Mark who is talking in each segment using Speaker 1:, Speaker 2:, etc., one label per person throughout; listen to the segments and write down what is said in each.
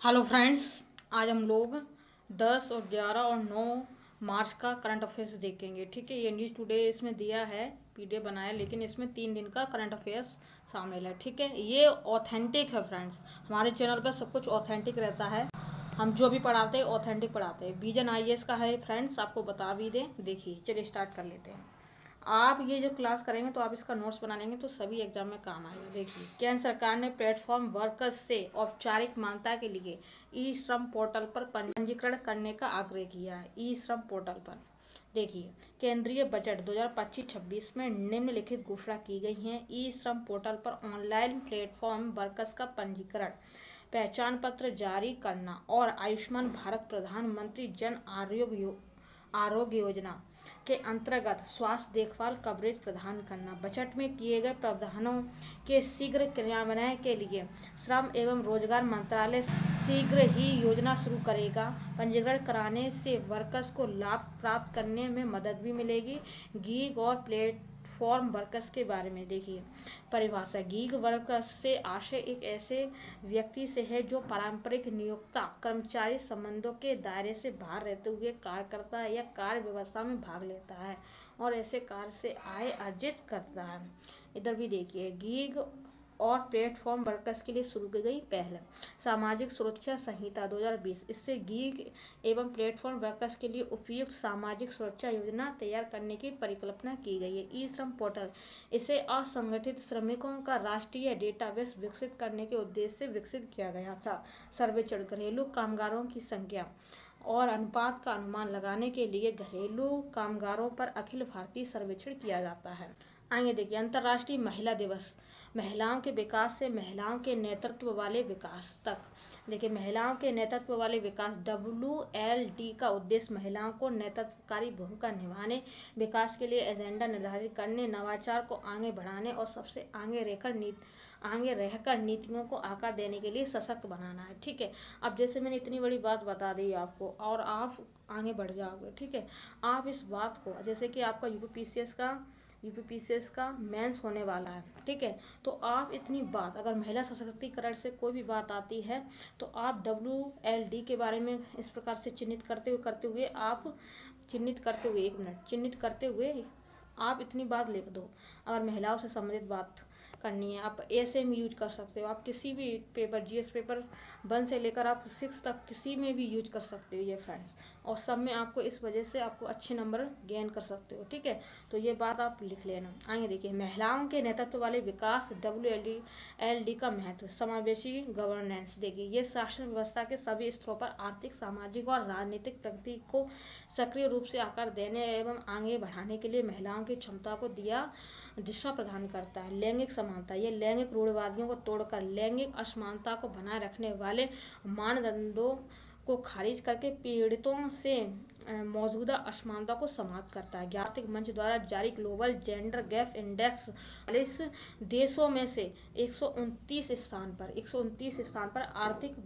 Speaker 1: Hello friends. आज हम लोग 10 और 11 और 9 मार्च का करंट अफेयर्स देखेंगे। ठीक है, ये न्यूज़ टुडे इसमें दिया है, पीडीएफ बनाया, लेकिन इसमें 3 दिन का करंट अफेयर्स शामिल है। ठीक है, ये ऑथेंटिक है फ्रेंड्स। हमारे चैनल पर सब कुछ ऑथेंटिक रहता है। हम जो भी पढ़ाते हैं ऑथेंटिक पढ़ाते हैं। विजन आईएएस का है फ्रेंड्स, आपको बता भी दें। देखिए, चलिए स्टार्ट कर लेते हैं। आप ये जो क्लास करेंगे तो आप इसका नोट्स बना लेंगे तो सभी एग्जाम में काम आएगा। देखिए, केंद्र सरकार ने प्लेटफॉर्म वर्कर्स से औपचारिक मान्यता के लिए ई श्रम पोर्टल पर पंजीकरण करने का आग्रह किया है। ई श्रम पोर्टल पर देखिए, केंद्रीय बजट 2025-26 में निम्नलिखित घोषणा की गई है। ई श्रम पोर्टल पर ऑनलाइन प्लेटफॉर्म वर्कर्स का पंजीकरण, पहचान पत्र जारी करना और आयुष्मान भारत प्रधानमंत्री जन आरोग्य योजना के अंतर्गत स्वास्थ्य देखभाल कवरेज प्रदान करना। बजट में किए गए प्रावधानों के शीघ्र क्रियान्वयन के लिए श्रम एवं रोजगार मंत्रालय शीघ्र ही योजना शुरू करेगा। पंजीकरण कराने से वर्कर्स को लाभ प्राप्त करने में मदद भी मिलेगी। गीग और प्लेटफॉर्म वर्कर्स के बारे में देखिए परिभाषा। गीग वर्कर्स से आशय एक ऐसे व्यक्ति से है जो पारंपरिक नियोक्ता कर्मचारी संबंधों के दायरे से बाहर रहते हुए कार्य करता है या कार्य व्यवस्था में भाग लेता है और ऐसे कार्य से आय अर्जित करता है। इधर भी देखिए, गीग और प्लेटफॉर्म वर्कर्स के लिए शुरू की गई पहल सामाजिक सुरक्षा संहिता 2020। इससे गीग एवं प्लेटफॉर्म वर्कर्स के लिए उपयुक्त सामाजिक सुरक्षा योजना तैयार करने की परिकल्पना की गई है। ई श्रम पोर्टल इसे असंगठित श्रमिकों का राष्ट्रीय डेटाबेस विकसित करने के उद्देश्य से विकसित किया गया था। सर्वेक्षण, घरेलू कामगारों की संख्या और अनुपात का अनुमान लगाने के लिए घरेलू कामगारों पर अखिल भारतीय सर्वेक्षण किया जाता है। आगे देखिए, अंतर्राष्ट्रीय महिला दिवस, महिलाओं के विकास से महिलाओं के नेतृत्व वाले विकास तक। देखिए, महिलाओं के नेतृत्व वाले विकास WLD का उद्देश्य महिलाओं को नेतृत्वकारी भूमिका निभाने, विकास के लिए एजेंडा निर्धारित करने, नवाचार को आगे बढ़ाने और सबसे आगे रहकर नीतियों को आकार देने के लिए सशक्त बनाना है। ठीक है, अब जैसे मैंने इतनी बड़ी बात बता दी आपको और आप आगे बढ़ जाओगे। ठीक है, आप इस बात को, जैसे कि आपका यूपीपीसीएस का मेंस होने वाला है। ठीक है, तो आप इतनी बात, अगर महिला सशक्तिकरण से कोई भी बात आती है तो आप WLD के बारे में इस प्रकार से चिन्हित करते हुए आप इतनी बात लिख दो। अगर महिलाओं से संबंधित बात करनी है, आप ऐसे में यूज कर सकते हो। आप किसी भी पेपर, GS पेपर 1 से लेकर आप 6 तक किसी में भी यूज कर सकते हो ये फ्रेंड्स, और सब में आपको इस वजह से आपको अच्छे नंबर गेन कर सकते हो। ठीक है, तो ये बात आप लिख लेना। आगे देखिए, महिलाओं के नेतृत्व वाले विकास WLD का महत्व, समावेशी गवर्नेंस। देखिए, ये शासन व्यवस्था के सभी स्तरों पर आर्थिक, सामाजिक और राजनीतिक प्रगति को सक्रिय रूप से आकार देने एवं आगे बढ़ाने के लिए महिलाओं की क्षमता को दिशा प्रदान करता है। लैंगिक समानता, ये लैंगिक रूढ़िवादियों को तोड़कर लैंगिक असमानता को बनाए रखने वाले मानदंडों को खारिज करके पीड़ितों से मौजूदा असमानता को समाप्त करता है। आर्थिक मंच द्वारा जारी ग्लोबल जेंडर गैप इंडेक्स 40 देशों में से 129 स्थान पर आर्थिक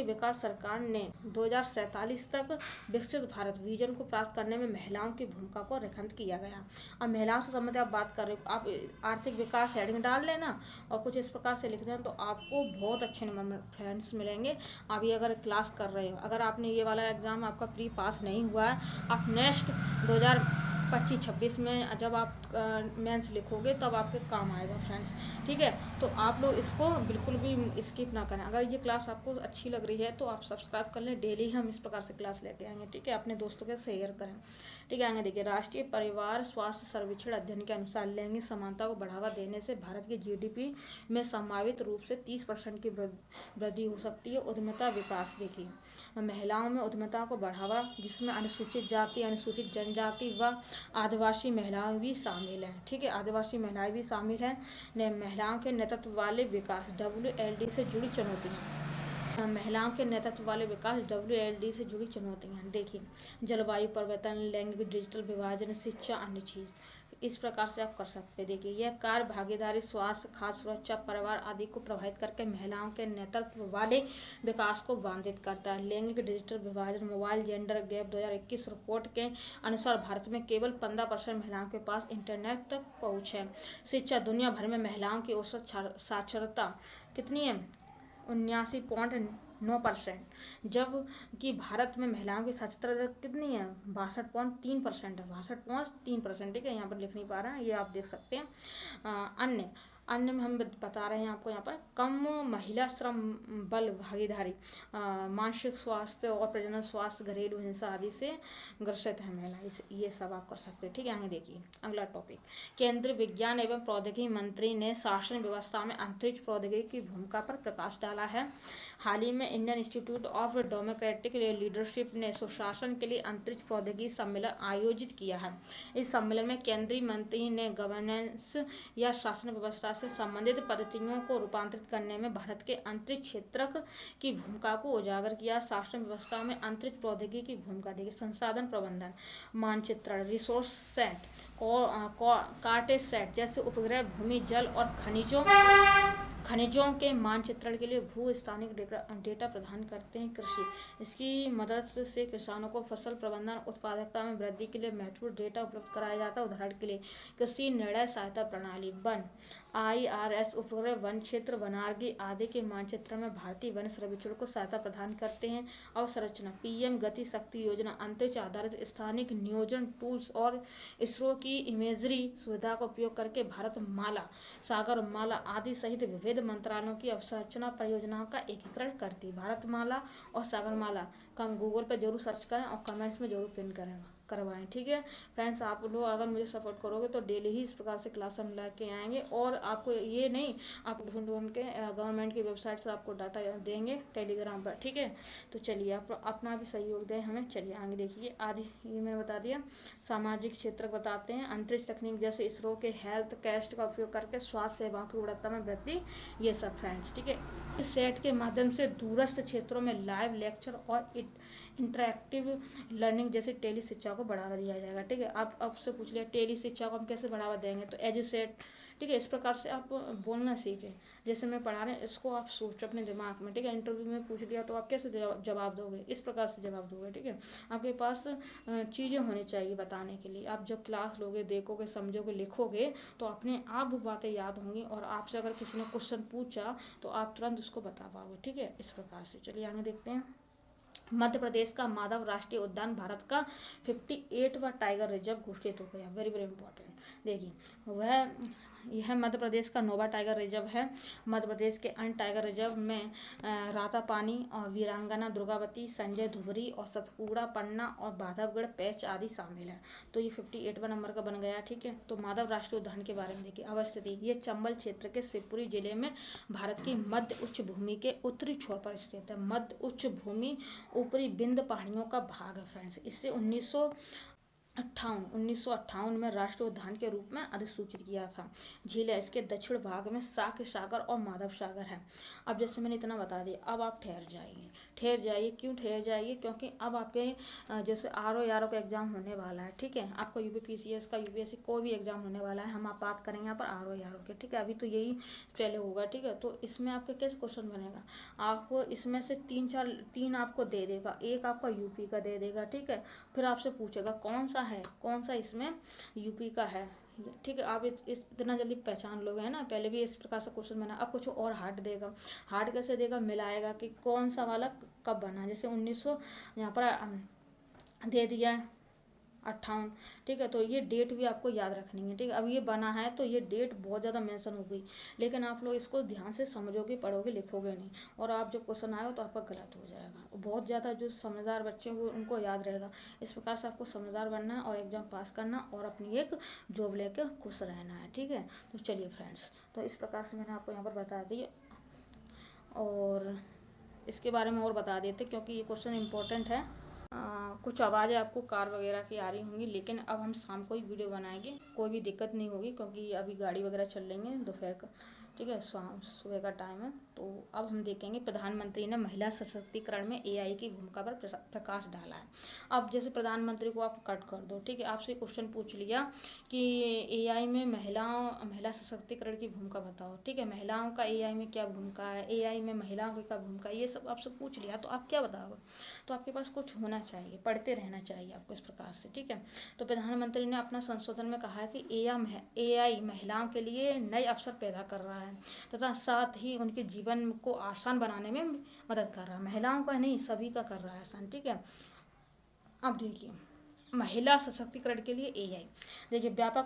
Speaker 1: विकास सरकार ने 2047 तक विकसित भारत विजन को प्राप्त करने में महिलाओं की भूमिका को रेखांकित किया गया। अब महिलाओं से संबंधित आप बात कर रहे हो, आप आर्थिक विकास हेडिंग डाल लेना और कुछ इस प्रकार से लिख देना, तो आपको बहुत अच्छे नंबर फ्रेंड्स मिलेंगे। अभी अगर क्लास कर रहे हो, अगर आपने ये वाला एग्जाम आपका प्री पास नहीं हुआ है, आप नेक्स्ट 2025-26 में जब आप मेंस लिखोगे तब आपके काम आएगा फ्रेंड्स। ठीक है, तो आप लोग इसको बिल्कुल भी स्किप ना करें। अगर ये क्लास आपको अच्छी लग रही है तो आप सब्सक्राइब कर लें, डेली हम इस प्रकार से क्लास लेके आएंगे। ठीक है, अपने दोस्तों के शेयर करें। ठीक है, आगे देखिए, राष्ट्रीय परिवार स्वास्थ्य सर्वेक्षण अध्ययन के अनुसार लैंगिक समानता को बढ़ावा देने से भारत की GDP में संभावित रूप से 30% की वृद्धि हो सकती है। उद्यमिता विकास, देखिए, महिलाओं में उद्यमिता को बढ़ावा, जिसमें अनुसूचित जाति, अनुसूचित जनजाति व आदिवासी महिलाएं भी शामिल हैं। ठीक है, आदिवासी महिलाएं भी शामिल हैं। महिलाओं के नेतृत्व वाले विकास, WLD से जुड़ी चुनौतियाँ। महिलाओं के नेतृत्व वाले विकास, WLD से जुड़ी चुनौतियाँ। देखिए, जलवायु परिवर्तन, लैंगिक डिजिटल विभाजन, शिक्षा, अन्य चीज, इस प्रकार से आप कर सकते हैं। देखिए, यह कार्य भागीदारी, स्वास्थ्य, खाद्य सुरक्षा, परिवार आदि को प्रभावित करके महिलाओं के नेतृत्व वाले विकास को बाधित करता है। लैंगिक डिजिटल विभाजन, मोबाइल जेंडर गैप 2021 रिपोर्ट के अनुसार भारत में केवल 15% महिलाओं के पास इंटरनेट तक पहुँच है। शिक्षा, दुनिया भर में महिलाओं की औसत साक्षरता कितनी है? 79.9%, जबकि भारत में महिलाओं की साक्षरता दर कितनी है, 62.3% है, 62.3%। ठीक है, यहाँ पर लिख नहीं पा रहा है, ये आप देख सकते हैं। अन्य अन्य में हम बता रहे हैं आपको यहाँ पर कम महिला श्रम बल भागीदारी, मानसिक स्वास्थ्य और प्रजनन स्वास्थ्य, घरेलू हिंसा आदि से ग्रसित है महिला। ये सब आप कर सकते हो। ठीक है, आगे देखिए अगला टॉपिक। केंद्रीय विज्ञान एवं प्रौद्योगिकी मंत्री ने शासन व्यवस्था में अंतरिक्ष प्रौद्योगिकी की भूमिका पर प्रकाश डाला है। हाल ही में Indian institute of democratic leadership ने सुशासन के लिए अंतरिक्ष प्रौद्योगिकी सम्मेलन आयोजित किया है। इस सम्मेलन में केंद्रीय मंत्री ने गवर्नेंस या शासन व्यवस्था से संबंधित पद्धतियों को रूपांतरित करने में भारत के अंतरिक्ष क्षेत्र की भूमिका को उजागर किया। शासन व्यवस्था में अंतरिक्ष प्रौद्योगिकी की भूमिका देखिए, संसाधन प्रबंधन, मानचित्रण, रिसोर्स सेट, कार्टेसेट जैसे उपग्रह, भूमि, जल और खनिजों के मानचित्रण के लिए भू स्थानिक डेटा प्रदान करते हैं। कृषि, इसकी मदद से किसानों को फसल प्रबंधन उत्पादकता में वृद्धि के लिए महत्वपूर्ण डेटा उपलब्ध कराया जाता है। उदाहरण के लिए कृषि निर्णय सहायता प्रणाली। वन, IRS उपग्रह वन क्षेत्र, वनाग्नि आदि के मानचित्रण में भारतीय वन सर्वेक्षण को सहायता प्रदान करते हैं। अवसंरचना, PM गति शक्ति योजना, अंतरिक्ष आधारित स्थानिक नियोजन टूल्स और इसरो की इमेजरी सुविधा का उपयोग करके भारत माला, सागर माला आदि सहित विविध मंत्रालयों की अवसंरचना परियोजनाओं का एकीकरण करती है। भारत माला और सागर माला का हम गूगल पर जरूर सर्च करें और कमेंट्स में जरूर पिन करवाएं। ठीक है फ्रेंड्स, आप लोग अगर मुझे सपोर्ट करोगे तो डेली ही इस प्रकार से क्लास हम लेके आएंगे, और आपको ये नहीं, आप ढूंढ के गवर्नमेंट की वेबसाइट से आपको डाटा देंगे टेलीग्राम पर। ठीक है, तो चलिए आप अपना भी सहयोग दें हमें। चलिए आगे देखिए, आदि ये मैंने बता दिया। सामाजिक क्षेत्र बताते हैं, अंतरिक्ष तकनीक जैसे इसरो के हेल्थ कैस्ट का उपयोग करके स्वास्थ्य सेवाओं की गुणवत्ता में वृद्धि, ये सब फ्रेंड्स। ठीक है, इस सेट के माध्यम से दूरस्थ क्षेत्रों में लाइव लेक्चर और इंटरैक्टिव लर्निंग जैसे टेली शिक्षा को बढ़ावा दिया जाएगा। ठीक है, आप आपसे पूछ लिया टेली शिक्षा को हम कैसे बढ़ावा देंगे, तो एजुसेट। ठीक है, इस प्रकार से आप बोलना सीखें, जैसे मैं पढ़ा रहे हैं इसको आप सोचो अपने दिमाग में। ठीक है, इंटरव्यू में पूछ लिया तो आप कैसे जवाब दोगे, इस प्रकार से जवाब दोगे। ठीक है, आपके पास चीज़ें होनी चाहिए बताने के लिए। आप जब क्लास लोगे, देखोगे, समझोगे, लिखोगे तो अपने आप वो बातें याद होंगी, और आपसे अगर किसी ने क्वेश्चन पूछा तो आप तुरंत उसको बता पाओगे। ठीक है, इस प्रकार से। चलिए आगे देखते हैं। मध्य प्रदेश का माधव राष्ट्रीय उद्यान भारत का 58वां टाइगर रिजर्व घोषित हो गया। Very very important. देखिए यह मध्य प्रदेश का 9वां टाइगर रिजर्व है। मध्य प्रदेश के अन्य टाइगर रिजर्व में रातापानी और वीरांगना दुर्गावती, संजय धुबरी और सतपुड़ा, पन्ना और बांधवगढ़ पैच आदि शामिल है। तो ये 58वां नंबर का बन गया। ठीक है, तो माधव राष्ट्रीय उद्यान के बारे में देखिए। अवस्थिति, ये चंबल क्षेत्र के शिवपुरी जिले में भारत की मध्य उच्च भूमि के उत्तरी छोर पर स्थित है। मध्य उच्च भूमि ऊपरी विंध्य पहाड़ियों का भाग है फ्रेंड्स। इससे 1958 में राष्ट्रीय उद्यान के रूप में अधिसूचित किया था। झील है, इसके दक्षिण भाग में साक्य सागर और माधव सागर है। अब जैसे मैंने इतना बता दिया, अब आप ठहर जाइए। क्यों ठहर जाइए, क्योंकि अब आपके जैसे RO का एग्जाम होने वाला है। ठीक है, आपको UPPCS का, UPSC कोई भी एग्जाम होने वाला है, हम आप बात करेंगे यहाँ पर RO के। ठीक है, अभी तो यही पहले होगा। ठीक है, तो इसमें आपका कैसे क्वेश्चन बनेगा, आपको इसमें से तीन आपको दे देगा, एक आपका यूपी का दे देगा। ठीक है, फिर आपसे पूछेगा कौन सा इसमें यूपी का है। ठीक है, आप इतना जल्दी पहचान लोगे, है ना। पहले भी इस प्रकार से क्वेश्चन बना, अब कुछ और हार्ड देगा। हार्ड कैसे देगा, मिलाएगा कि कौन सा वाला कब बना। जैसे 1900 यहाँ पर दे दिया है 58। ठीक है, तो ये डेट भी आपको याद रखनी है। ठीक है, अब ये बना है तो ये डेट बहुत ज़्यादा मेंशन हो गई, लेकिन आप लोग इसको ध्यान से समझोगे, पढ़ोगे, लिखोगे नहीं, और आप जब क्वेश्चन आएगा तो आपका गलत हो जाएगा। बहुत ज़्यादा जो समझदार बच्चे हैं वो उनको याद रहेगा। इस प्रकार से आपको समझदार बनना है और एग्जाम पास करना और अपनी एक जॉब लेकर खुश रहना है। ठीक है, तो चलिए फ्रेंड्स, तो इस प्रकार से मैंने आपको यहाँ पर बता दी, और इसके बारे में और बता देते क्योंकि ये क्वेश्चन इंपॉर्टेंट है। कुछ आवाज़ें आपको कार वगैरह की आ रही होंगी, लेकिन अब हम शाम को ही वीडियो बनाएंगे, कोई भी दिक्कत नहीं होगी, क्योंकि अभी गाड़ी वगैरह चल रही है दोपहर का। ठीक है, शाम सुबह का टाइम है। तो अब हम देखेंगे प्रधानमंत्री ने महिला सशक्तिकरण में AI की भूमिका पर प्रकाश डाला है। अब जैसे प्रधानमंत्री को आप कट कर दो। ठीक है, आपसे क्वेश्चन पूछ लिया कि AI में महिला सशक्तिकरण की भूमिका बताओ। ठीक है, महिलाओं का AI में क्या भूमिका है, AI में महिलाओं की क्या भूमिका है, ये सब आपसे पूछ लिया तो आप क्या बताओगे। तो आपके पास कुछ होना चाहिए, पढ़ते रहना चाहिए आपको इस प्रकार से। ठीक है, तो प्रधानमंत्री ने अपना संशोधन में कहा है कि AI महिलाओं के लिए नए अवसर पैदा कर रहा है। है तथा साथ ही उनके जीवन को आसान बनाने में मदद कर रहा है। महिलाओं का नहीं, सभी का कर रहा है आसान। ठीक है, अब देखिए महिला सशक्तिकरण के लिए एआई। देखिए व्यापक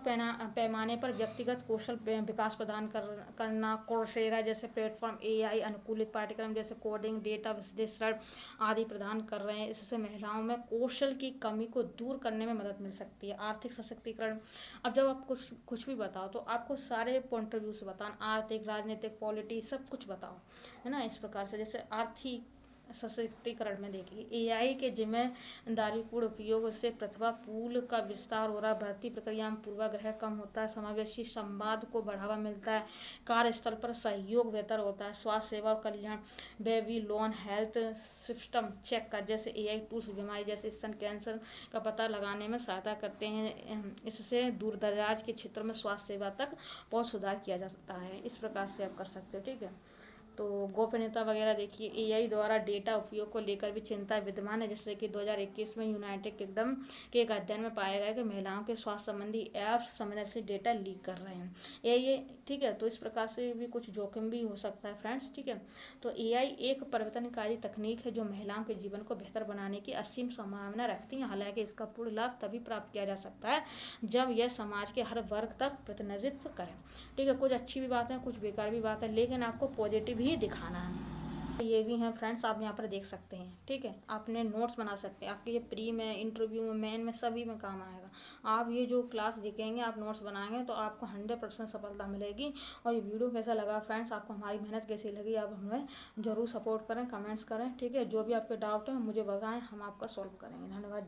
Speaker 1: पैमाने पर व्यक्तिगत कौशल विकास प्रदान करना, कोर्सेरा जैसे प्लेटफॉर्म एआई अनुकूलित पाठ्यक्रम जैसे कोडिंग, डेटा विश्लेषण आदि प्रदान कर रहे हैं। इससे महिलाओं में कौशल की कमी को दूर करने में मदद मिल सकती है। आर्थिक सशक्तिकरण, अब जब आप कुछ भी बताओ तो आपको सारे पॉइंट ऑफ व्यू से बताना, आर्थिक, राजनीतिक, पॉलिटी सब कुछ बताओ, है ना। इस प्रकार से जैसे आर्थिक सशक्तिकरण में देखिए एआई के जिम्मेदारीपूर्ण उपयोग से प्रतिभा पूल का विस्तार हो रहा है, भर्ती प्रक्रिया में पूर्वाग्रह कम होता है, समावेशी संवाद को बढ़ावा मिलता है, कार्यस्थल पर सहयोग बेहतर होता है, स्वास्थ्य सेवा और कल्याण, baby loan, health system check कर जैसे एआई टूल्स बीमारी जैसे स्तन कैंसर का पता लगाने में सहायता करते हैं। इससे दूर दराज के क्षेत्रों में स्वास्थ्य सेवा तक बहुत सुधार किया जा सकता है। इस प्रकार से आप कर सकते हो। ठीक है, तो गोपनीयता वगैरह देखिए एआई द्वारा डेटा उपयोग को लेकर भी चिंता विद्यमान है, जैसे कि 2021 में यूनाइटेड किंगडम के एक अध्ययन में पाया गया कि महिलाओं के स्वास्थ्य संबंधी ऐप्स संवेदनशील डेटा लीक कर रहे हैं एआई। ठीक है, तो इस प्रकार से भी कुछ जोखिम भी हो सकता है फ्रेंड्स। ठीक है, तो एआई एक परिवर्तनकारी तकनीक है जो महिलाओं के जीवन को बेहतर बनाने की असीम संभावना रखती है। हालांकि इसका पूर्ण लाभ तभी प्राप्त किया जा सकता है जब यह समाज के हर वर्ग तक प्रतिनिधित्व करे। ठीक है, कुछ अच्छी भी बात है, कुछ बेकार भी बात है, लेकिन आपको पॉजिटिव ही दिखाना है। ये भी हैं फ्रेंड्स, आप यहाँ पर देख सकते हैं। ठीक है, आपने नोट्स बना सकते हैं, आपके ये प्री में, इंटरव्यू में, मेन में सभी में काम आएगा। आप ये जो क्लास देखेंगे, आप नोट्स बनाएंगे तो आपको 100% सफलता मिलेगी। और ये वीडियो कैसा लगा फ्रेंड्स, आपको हमारी मेहनत कैसी लगी, आप हमें जरूर सपोर्ट करें, कमेंट्स करें। ठीक है, जो भी आपके डाउट है मुझे बताएं, हम आपका सॉल्व करेंगे। धन्यवाद।